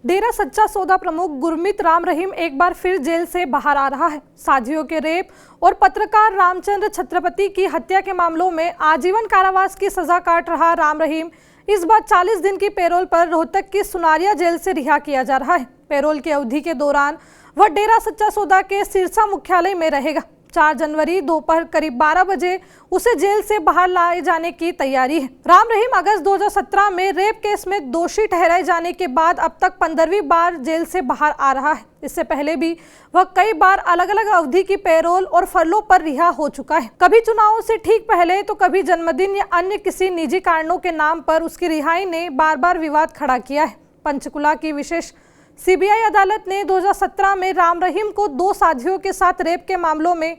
डेरा सच्चा सौदा प्रमुख गुरमीत राम रहीम एक बार फिर जेल से बाहर आ रहा है। साजियों के रेप और पत्रकार रामचंद्र छत्रपति की हत्या के मामलों में आजीवन कारावास की सजा काट रहा राम रहीम इस बार 40 दिन की पैरोल पर रोहतक की सुनारिया जेल से रिहा किया जा रहा है। पैरोल की अवधि के दौरान वह डेरा सच्चा सौदा के सिरसा मुख्यालय में रहेगा। 4 जनवरी दोपहर करीब 12 बजे उसे जेल से बाहर लाए जाने की तैयारी है। राम रहीम अगस्त 2017 में रेप केस में दोषी ठहराए जाने के बाद अब तक 15वीं बार जेल से बाहर आ रहा है। इससे पहले भी वह कई बार अलग अलग अवधि की पैरोल और फरलों पर रिहा हो चुका है। कभी चुनावों से ठीक पहले तो कभी जन्मदिन या अन्य किसी निजी कारणों के नाम पर उसकी रिहाई ने बार बार विवाद खड़ा किया है। पंचकुला की विशेष सीबीआई अदालत ने 2017 में राम रहीम को 2 साथियों के साथ रेप के मामलों में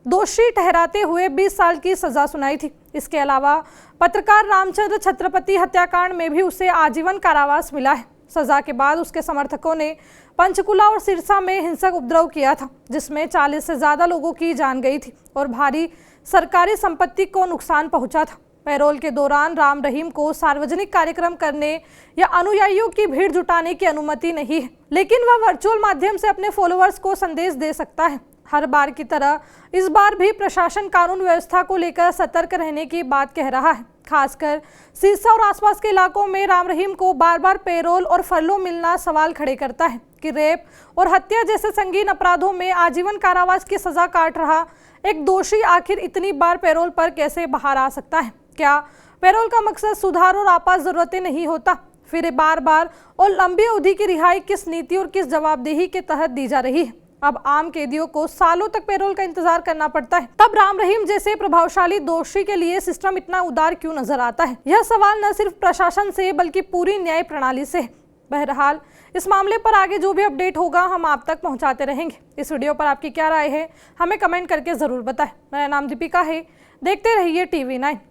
दोषी ठहराते हुए 20 साल की सजा सुनाई थी। इसके अलावा पत्रकार रामचंद्र छत्रपति हत्याकांड में भी उसे आजीवन कारावास मिला है। सजा के बाद उसके समर्थकों ने पंचकुला और सिरसा में हिंसक उपद्रव किया था, जिसमें 40 से ज्यादा लोगों की जान गई थी और भारी सरकारी संपत्ति को नुकसान पहुंचा था। पैरोल के दौरान राम रहीम को सार्वजनिक कार्यक्रम करने या अनुयायियों की भीड़ जुटाने की अनुमति नहीं है, लेकिन वह वर्चुअल माध्यम से अपने फॉलोअर्स को संदेश दे सकता है। हर बार की तरह इस बार भी प्रशासन कानून व्यवस्था को लेकर सतर्क रहने की बात कह रहा है। खासकर सिरसा और आसपास के इलाकों में राम रहीम को बार बार पैरोल और फरलों मिलना सवाल खड़े करता है कि रेप और हत्या जैसे संगीन अपराधों में आजीवन कारावास की सजा काट रहा एक दोषी आखिर इतनी बार पैरोल पर कैसे बाहर आ सकता है। क्या पैरोल का मकसद सुधार और आपात जरूरतें नहीं होता? फिर बार बार और लंबी अवधि की रिहाई किस नीति और किस जवाबदेही के तहत दी जा रही है? अब आम कैदियों को सालों तक पैरोल का इंतजार करना पड़ता है। तब राम रहीम जैसे प्रभावशाली दोषी के लिए सिस्टम इतना उदार क्यों नजर आता है? यह सवाल न सिर्फ प्रशासन से बल्कि पूरी न्याय प्रणाली से है। बहरहाल इस मामले पर आगे जो भी अपडेट होगा हम आप तक पहुंचाते रहेंगे। इस वीडियो पर आपकी क्या राय है हमें कमेंट करके जरूर बताएं। मेरा नाम दीपिका है, देखते रहिए TV9।